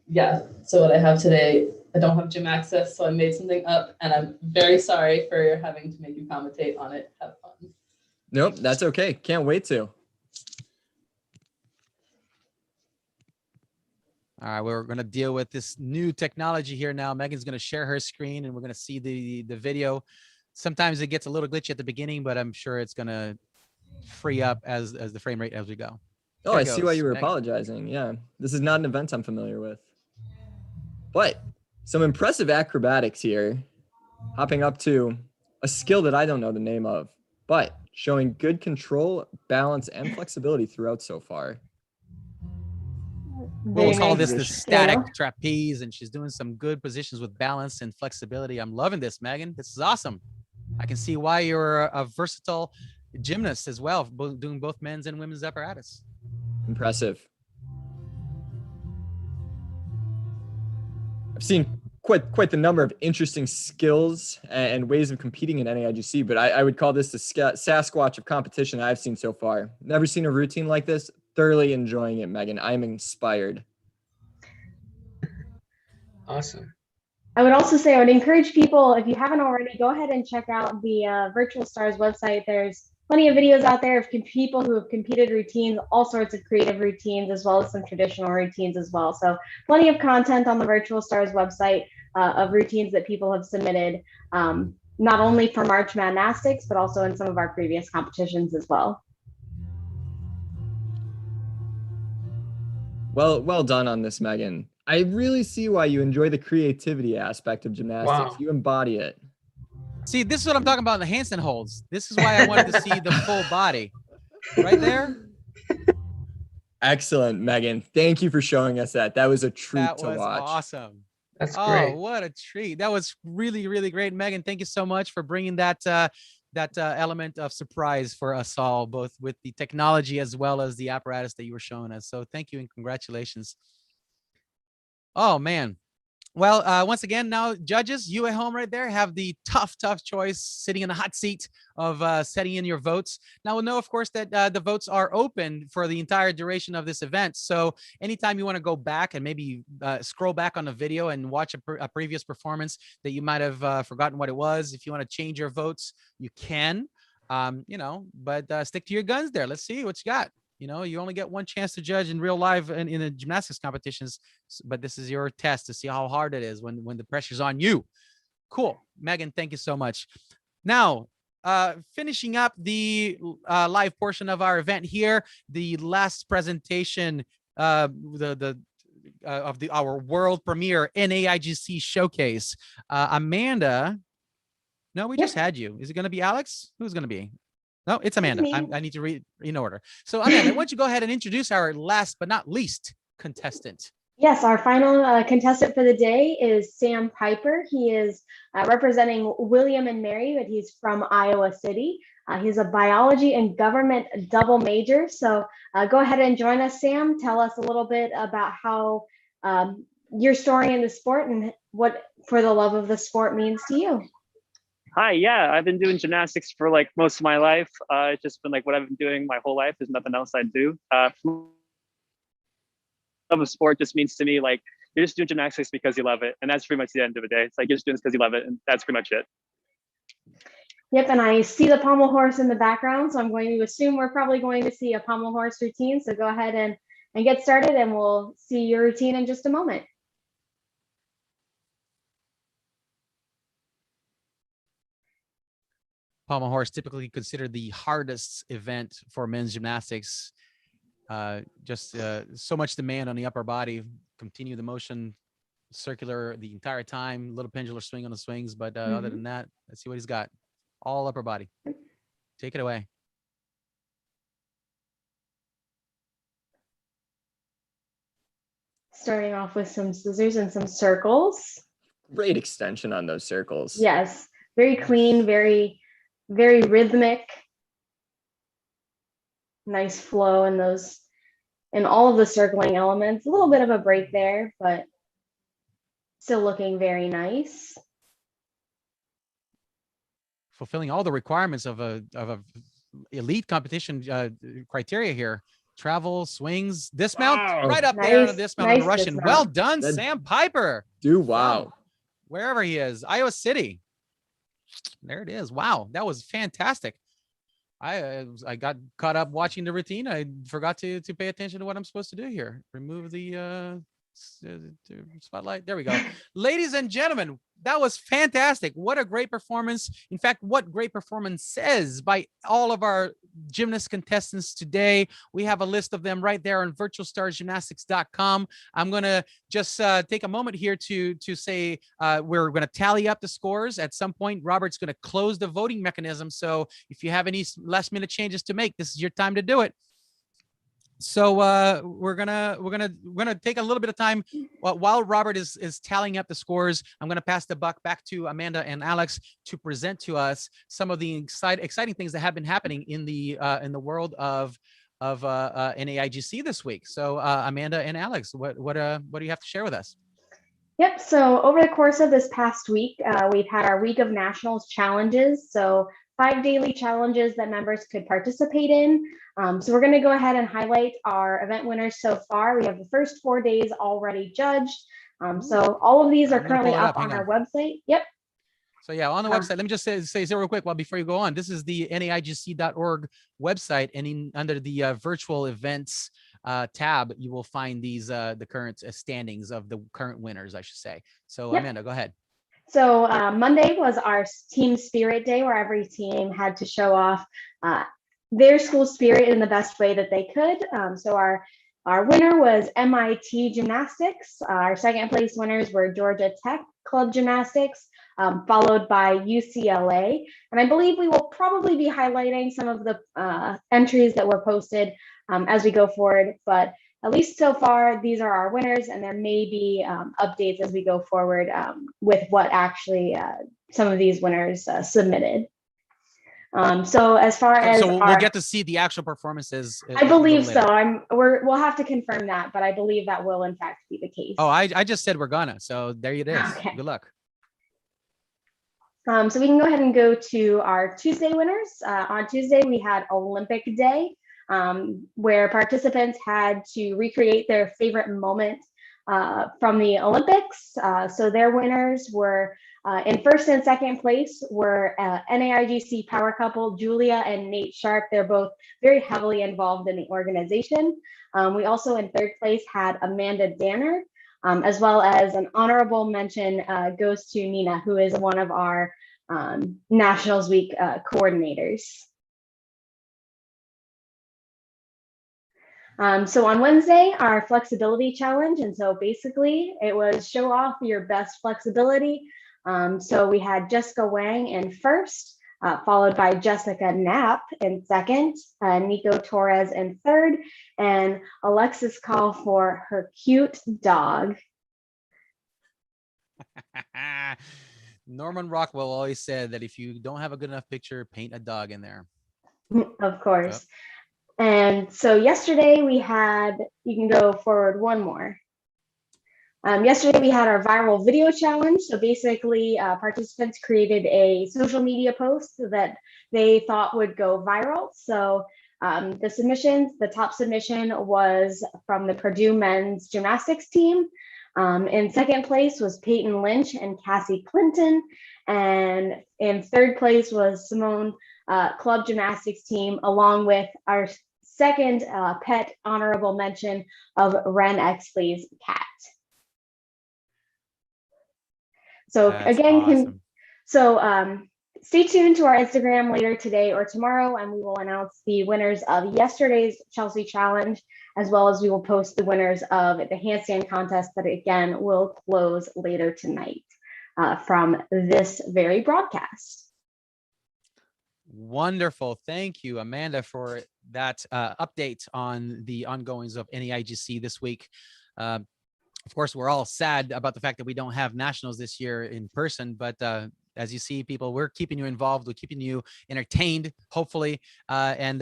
yeah, so what I have today, I don't have gym access, so I made something up, and I'm very sorry for having to make you commentate on it. Have fun. Nope, that's okay. Can't wait to. All right, we're going to deal with this new technology here now. Megan's going to share her screen, and we're going to see the video. Sometimes it gets a little glitchy at the beginning, but I'm sure it's going to free up as the frame rate as we go. Oh, I see why you were apologizing. Yeah, this is not an event I'm familiar with. But some impressive acrobatics here. Hopping up to a skill that I don't know the name of, but showing good control, balance, and flexibility throughout so far. We'll call this the static trapeze, and she's doing some good positions with balance and flexibility. I'm loving this, Megan. This is awesome. I can see why you're a versatile gymnast as well, doing both men's and women's apparatus. Impressive. I've seen quite the number of interesting skills and ways of competing in NAIGC, but I would call this the Sasquatch of competition I've seen so far. Never seen a routine like this. Thoroughly enjoying it, Megan. I'm inspired. Awesome. I would also say I would encourage people, if you haven't already, go ahead and check out the Virtual Stars website. There's plenty of videos out there of people who have competed routines, all sorts of creative routines, as well as some traditional routines as well. So plenty of content on the Virtual Stars website of routines that people have submitted, not only for March Madnastics, but also in some of our previous competitions as well. Well done on this, Megan. I really see why you enjoy the creativity aspect of gymnastics. Wow. You embody it. See, this is what I'm talking about in the handstand holds. This is why I wanted to see the full body. Right there. Excellent, Megan. Thank you for showing us that. That was a treat to watch. That was awesome. That's great. Oh, what a treat. That was really, really great. Megan, thank you so much for bringing that element of surprise for us all, both with the technology as well as the apparatus that you were showing us. So thank you and congratulations. Oh, man. Well, once again, now judges, you at home right there have the tough choice, sitting in the hot seat of setting in your votes. Now we'll know, of course, that the votes are open for the entire duration of this event. So anytime you want to go back and maybe scroll back on the video and watch a previous performance that you might have forgotten what it was, if you want to change your votes, you can, but stick to your guns there. Let's see what you got. You know, you only get one chance to judge in real life in the gymnastics competitions, but this is your test to see how hard it is when the pressure's on you. Cool. Megan, thank you so much. Now, finishing up the live portion of our event here, the last presentation our world premiere NAIGC Showcase. Amanda, no, we just had you. Is it going to be Alex? Who's going to be? No, it's Amanda. I need to read in order. So Amanda, why don't you go ahead and introduce our last but not least contestant? Yes, our final contestant for the day is Sam Piper. He is representing William and Mary, but he's from Iowa City. He's a biology and government double major. So go ahead and join us, Sam. Tell us a little bit about how your story in the sport and what For the Love of the Sport means to you. Hi, yeah, I've been doing gymnastics for like most of my life. It's just been like what I've been doing my whole life. There's nothing else I do. Love of sport just means to me like you're just doing gymnastics because you love it, and that's pretty much the end of the day. It's like you're just doing this because you love it, and that's pretty much it. Yep, and I see the pommel horse in the background, so I'm going to assume we're probably going to see a pommel horse routine. So go ahead and get started, and we'll see your routine in just a moment. Pommel horse, typically considered the hardest event for men's gymnastics. Just so much demand on the upper body. Continue the motion circular the entire time. Little pendular swing on the swings, but other than that, let's see what he's got. All upper body. Take it away. Starting off with some scissors and some circles. Great extension on those circles. Yes, very clean, very rhythmic. Nice flow in those, in all of the circling elements. A little bit of a break there, but still looking very nice. Fulfilling all the requirements of a elite competition criteria here. Travel, swings, dismount, right up there on the dismount on the Russian. Dismount. Well done, Sam Piper. Wow. Wherever he is, Iowa City. There it is. Wow, that was fantastic. I got caught up watching the routine. I forgot to pay attention to what I'm supposed to do here. Remove the spotlight. There we go. Ladies and gentlemen, that was fantastic. What a great performance. In fact, what great performance says by all of our gymnast contestants today. We have a list of them right there on virtualstarsgymnastics.com. I'm going to just take a moment here to say we're going to tally up the scores. At some point, Robert's going to close the voting mechanism. So if you have any last minute changes to make, this is your time to do it. So we're gonna take a little bit of time while Robert is tallying up the scores. I'm gonna pass the buck back to Amanda and Alex to present to us some of the exciting things that have been happening in the world of NAIGC this week. So Amanda and Alex, what do you have to share with us? Yep. So over the course of this past week, we've had our week of nationals challenges. So 5 daily challenges that members could participate in. So we're going to go ahead and highlight our event winners so far. We have the first 4 days already judged. So all of these are currently up on our website. Yep. So yeah, on the website, let me just say real quick, well, before you go on, this is the naigc.org website, and under the virtual events tab, you will find these the current standings of the current winners, I should say. So Yep. Amanda, go ahead. So Monday was our team spirit day, where every team had to show off their school spirit in the best way that they could. So our winner was MIT Gymnastics. Our second place winners were Georgia Tech Club Gymnastics, followed by UCLA. And I believe we will probably be highlighting some of the entries that were posted as we go forward. But at least so far, these are our winners, and there may be updates as we go forward with what actually some of these winners submitted. So as far as we'll get to see the actual performances. I believe so. We'll have to confirm that, but I believe that will in fact be the case. Oh, I just said we're gonna. So there it is. Okay. Good luck. So we can go ahead and go to our Tuesday winners. On Tuesday, we had Olympic Day, where participants had to recreate their favorite moment from the Olympics. So their winners were in first and second place were NAIGC power couple Julia and Nate Sharp. They're both very heavily involved in the organization. We also in third place had Amanda Danner, as well as an honorable mention goes to Nina, who is one of our Nationals Week coordinators. So on Wednesday, our flexibility challenge. And so basically it was show off your best flexibility. So we had Jessica Wang in first, followed by Jessica Knapp in second, Nico Torres in third, and Alexis Call for her cute dog. Norman Rockwell always said that if you don't have a good enough picture, paint a dog in there. Of course. And so yesterday we had, you can go forward one more. Yesterday we had our viral video challenge. So basically participants created a social media post that they thought would go viral. So the submissions, the top submission was from the Purdue men's gymnastics team. In second place was Peyton Lynch and Cassie Clinton. And in third place was Simone Club Gymnastics team, along with our second pet honorable mention of Ren Exley's cat. So that's again, awesome. Stay tuned to our Instagram later today or tomorrow, and we will announce the winners of yesterday's Chelsea Challenge, as well as we will post the winners of the handstand contest that again will close later tonight from this very broadcast. Wonderful. Thank you, Amanda, for that update on the ongoings of NAIGC this week. Of course, we're all sad about the fact that we don't have nationals this year in person, but as you see, people, we're keeping you involved, we're keeping you entertained, hopefully, and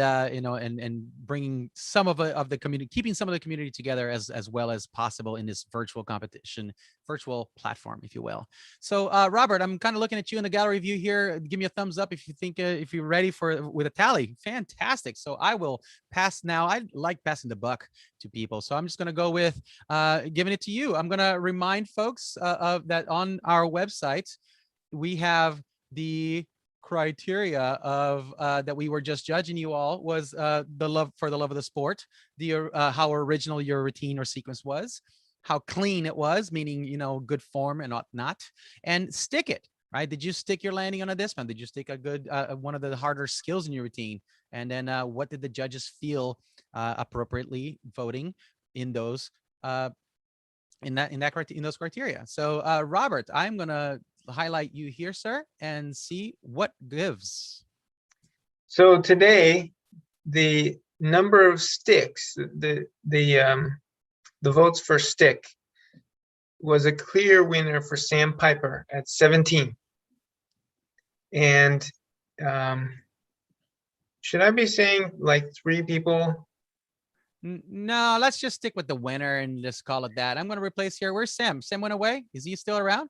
bringing some of the community, keeping some of the community together as well as possible in this virtual competition, virtual platform, if you will. So, Robert, I'm kind of looking at you in the gallery view here. Give me a thumbs up if you think if you're ready with a tally. Fantastic. So I will pass now. I like passing the buck to people, so I'm just going to go with giving it to you. I'm going to remind folks of that on our website. We have the criteria of that we were just judging you all was the love of the sport, the how original your routine or sequence was, how clean it was, meaning, you know, good form and not, and stick it, right? Did you stick your landing on a dismount? Did you stick a good one of the harder skills in your routine? And then what did the judges feel appropriately voting in those in those criteria? So Robert, I'm gonna highlight you here, sir, and see what gives. So today, the number of sticks, the votes for stick was a clear winner for Sam Piper at 17. And should I be saying like 3 people No, let's just stick with the winner and just call it that. I'm going to replace here. Where's Sam? Sam went away. Is he still around?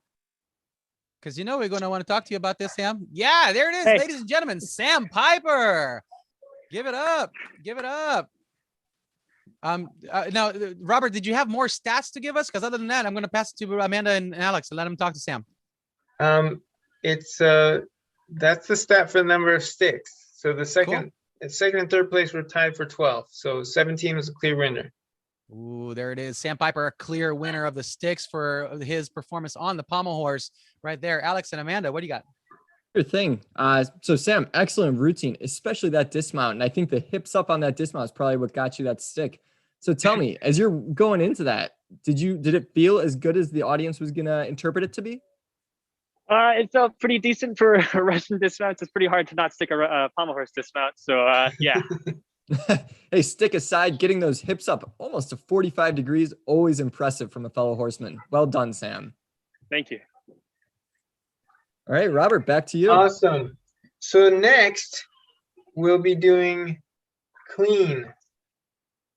Because you know we're going to want to talk to you about this, Sam. Yeah, there it is, Hey. ladies and gentlemen. Sam Piper. Give it up. Give it up. Now, Robert, did you have more stats to give us? Because other than that, I'm going to pass it to Amanda and Alex and let them talk to Sam. It's that's the stat for the number of sticks. So the second and third place were tied for 12. So 17 was a clear winner. Ooh, there it is. Sam Piper, a clear winner of the sticks for his performance on the pommel horse right there. Alex and Amanda, what do you got? Sure thing. So Sam, excellent routine, especially that dismount. And I think the hips up on that dismount is probably what got you that stick. So tell me, as you're going into that, did it feel as good as the audience was going to interpret it to be? It felt pretty decent for a Russian dismount. It's pretty hard to not stick a pommel horse dismount. So yeah. Hey, stick aside, getting those hips up almost to 45 degrees, always impressive from a fellow horseman. Well done, Sam. Thank you. All right, Robert, back to you. Awesome. So next, we'll be doing clean.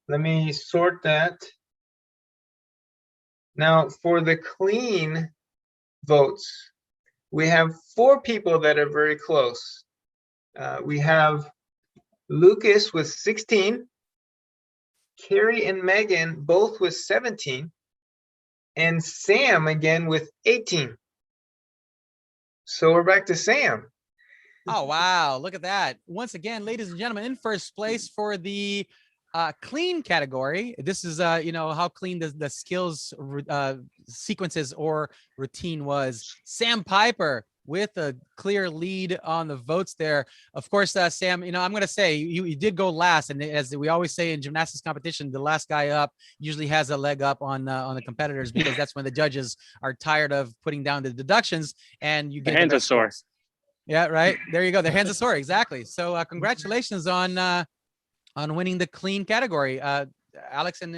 Let me sort that. Now, for the clean votes, we have 4 people that are very close. We have Lucas with 16, Carrie and Megan both with 17, and Sam again with 18. So we're back to Sam. Oh, wow. Look at that. Once again, ladies and gentlemen, in first place for the clean category. This is, how clean the skills sequences or routine was. Sam Piper with a clear lead on the votes there. Of course, Sam, I'm going to say you did go last. And as we always say in gymnastics competition, the last guy up usually has a leg up on the competitors, because that's when the judges are tired of putting down the deductions and you get the hands are sore. Yeah, right. There you go. Their hands are sore. Exactly. So congratulations on winning the clean category. Alex and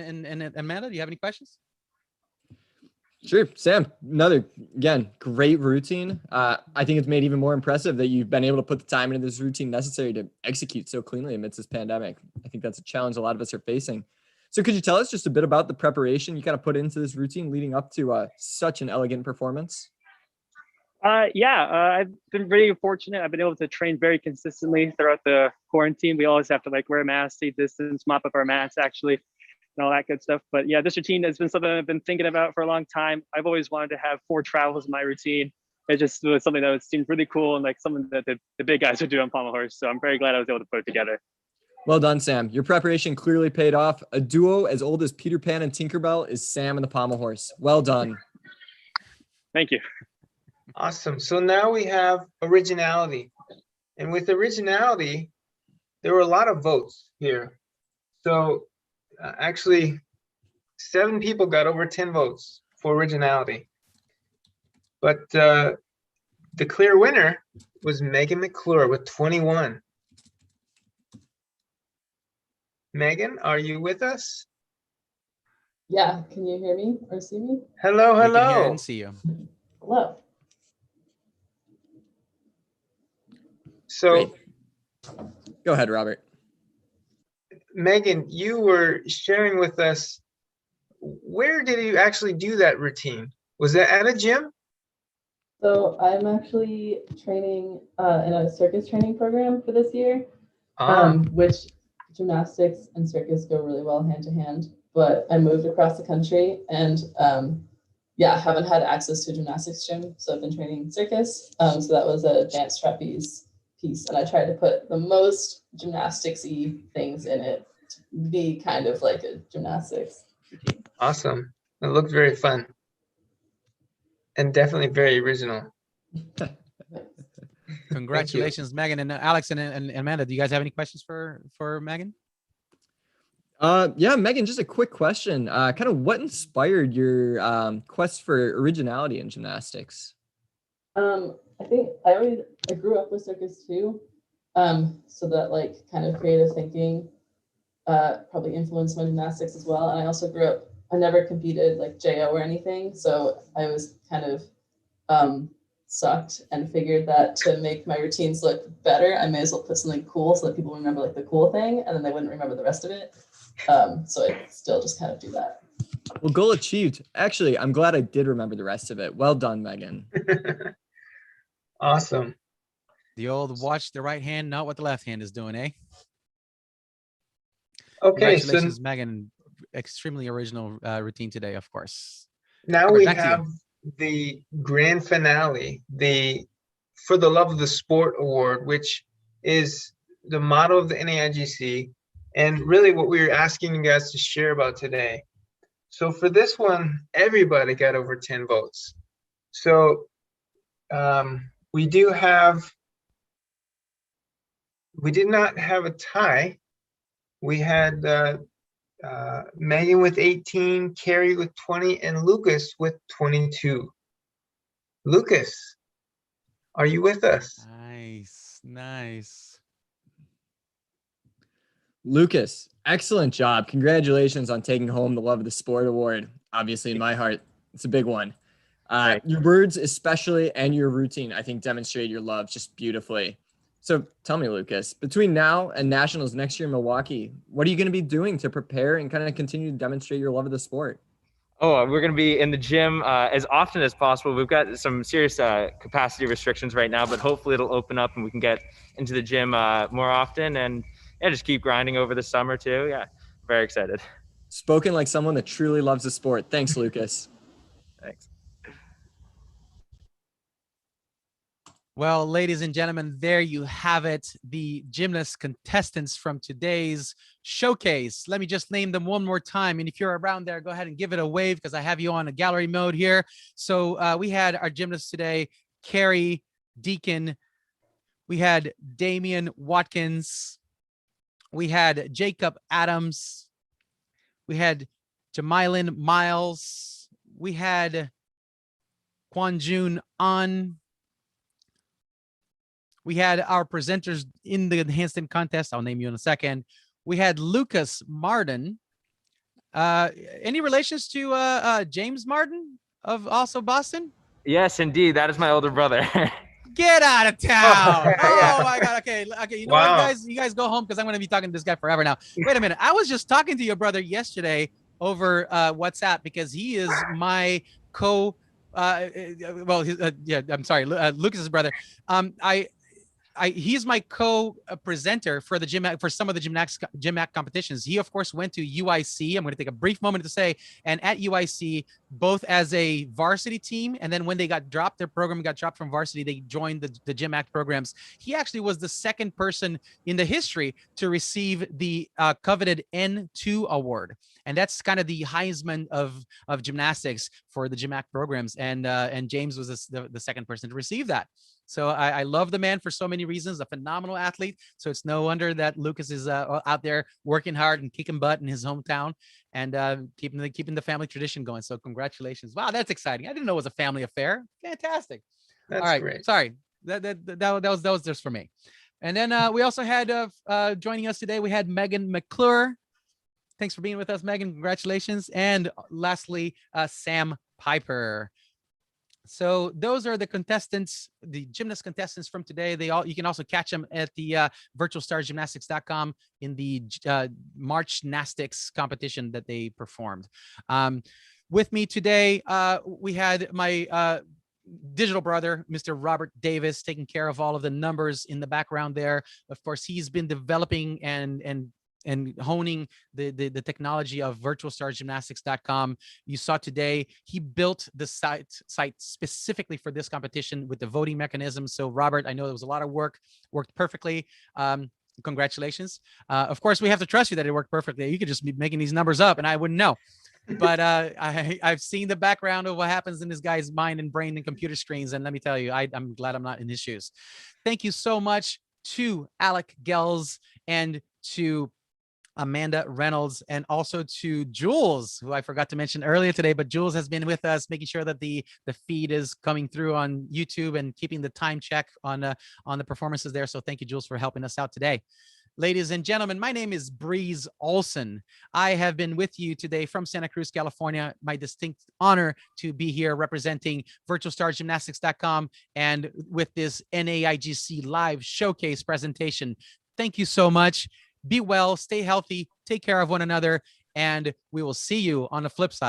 Amanda, do you have any questions? Sure, Sam, again, great routine. I think it's made even more impressive that you've been able to put the time into this routine necessary to execute so cleanly amidst this pandemic. I think that's a challenge a lot of us are facing. So could you tell us just a bit about the preparation you kind of put into this routine leading up to such an elegant performance? I've been really fortunate. I've been able to train very consistently throughout the quarantine. We always have to wear a mask, stay distance, mop up our mats actually, and all that good stuff. But yeah, this routine has been something I've been thinking about for a long time. I've always wanted to have 4 travels in my routine. It just was something that seemed really cool and something that the big guys would do on pommel horse. So I'm very glad I was able to put it together. Well done, Sam. Your preparation clearly paid off. A duo as old as Peter Pan and Tinkerbell is Sam and the pommel horse. Well done. Thank you. Awesome. So now we have originality. And with originality, there were a lot of votes here. So actually, 7 people got over 10 votes for originality. But the clear winner was Meghan McClure with 21. Megan, are you with us? Yeah, can you hear me or see me? Hello, We can hear hello. and see you. Hello. So, Great. Go ahead, Robert. Megan, you were sharing with us, where did you actually do that routine? Was that at a gym? So I'm actually training in a circus training program for this year, which gymnastics and circus go really well hand to hand. But I moved across the country and haven't had access to a gymnastics gym. So I've been training circus. So that was a dance trapeze piece. And I tried to put the most gymnastics-y things in it to be kind of like a gymnastics routine. Awesome. It looked very fun. And definitely very original. Congratulations, Megan and Alex and Amanda. Do you guys have any questions for Megan? Yeah, Megan, just a quick question. Kind of what inspired your quest for originality in gymnastics? I think I grew up with circus too. So that kind of creative thinking probably influenced my gymnastics as well. And I also grew up, I never competed JO or anything. So I was kind of sucked and figured that to make my routines look better, I may as well put something cool so that people remember like the cool thing and then they wouldn't remember the rest of it. So I still just kind of do that. Well, goal achieved. Actually, I'm glad I did remember the rest of it. Well done, Megan. Awesome. The old watch the right hand, not what the left hand is doing, eh? Okay, so Congratulations, Megan. Extremely original routine today, of course. now Robert, we back to you. have the grand finale, the For the Love of the Sport Award, which is the motto of the NAIGC, and really what we were asking you guys to share about today. So for this one, everybody got over 10 votes. So we did not have a tie. We had Megan with 18, Carrie with 20, and Lucas with 22. Lucas, are you with us? Nice, nice. Lucas, excellent job. Congratulations on taking home the Love of the Sport Award. Obviously, in my heart, it's a big one. Your words especially and your routine, I think, demonstrate your love just beautifully. So tell me, Lucas, between now and Nationals next year in Milwaukee, what are you going to be doing to prepare and kind of continue to demonstrate your love of the sport? Oh, we're going to be in the gym as often as possible. We've got some serious capacity restrictions right now, but hopefully it'll open up and we can get into the gym more often and just keep grinding over the summer too. Yeah, very excited. Spoken like someone that truly loves the sport. Thanks, Lucas. Thanks. Well, ladies and gentlemen, there you have it. The gymnast contestants from today's showcase. Let me just name them one more time. And if you're around there, go ahead and give it a wave because I have you on a gallery mode here. So we had our gymnasts today, Carrie Deacon. We had Damian Watkins. We had Jacob Adams. We had Jamylenn Miles. We had KwangJun Ahn. We had our presenters in the Handstand Contest. I'll name you in a second. We had Lucas Marden. Any relations to James Marden of also Boston? Yes, indeed. That is my older brother. Get out of town. Oh my God. Okay. You know Wow. what, you guys go home because I'm going to be talking to this guy forever now. Wait a minute. I was just talking to your brother yesterday over WhatsApp because he is my I'm sorry, Lucas's brother. He's my co-presenter for the for some of the gymnastics competitions. He of course went to UIC. I'm going to take a brief moment to say, and at UIC, both as a varsity team, and then when they got dropped, their program got dropped from varsity, they joined the gymnastics programs. He actually was the second person in the history to receive the coveted N2 award, and that's kind of the Heisman of gymnastics for the gymnastics programs. And James was the second person to receive that. So I love the man for so many reasons, a phenomenal athlete. So it's no wonder that Lucas is out there working hard and kicking butt in his hometown and keeping the family tradition going. So congratulations. Wow, that's exciting. I didn't know it was a family affair. Fantastic. That's all right, great. Sorry. That was just for me. And then we also had joining us today, we had Meghan McClure. Thanks for being with us, Megan. Congratulations. And lastly, Sam Piper. So those are the contestants, the gymnast contestants from today. You can also catch them at the virtualstarsgymnastics.com in the March Gymnastics competition that they performed. With me today, we had my digital brother, Mr. Robert Davis, taking care of all of the numbers in the background there. Of course, he's been developing and honing the technology of virtualstarsgymnastics.com. You saw today, he built the site specifically for this competition with the voting mechanism. So Robert, I know there was a lot of work, worked perfectly. Congratulations. Of course, we have to trust you that it worked perfectly. You could just be making these numbers up and I wouldn't know. But I've seen the background of what happens in this guy's mind and brain and computer screens. And let me tell you, I'm glad I'm not in his shoes. Thank you so much to Alec Gels and to Amanda Reynolds, and also to Jules, who I forgot to mention earlier today, but Jules has been with us, making sure that the feed is coming through on YouTube and keeping the time check on the performances there. So thank you, Jules, for helping us out today. Ladies and gentlemen, my name is Breeze Olson. I have been with you today from Santa Cruz, California. My distinct honor to be here representing virtualstargymnastics.com and with this NAIGC live showcase presentation. Thank you so much. Be well, stay healthy, take care of one another, and we will see you on the flip side.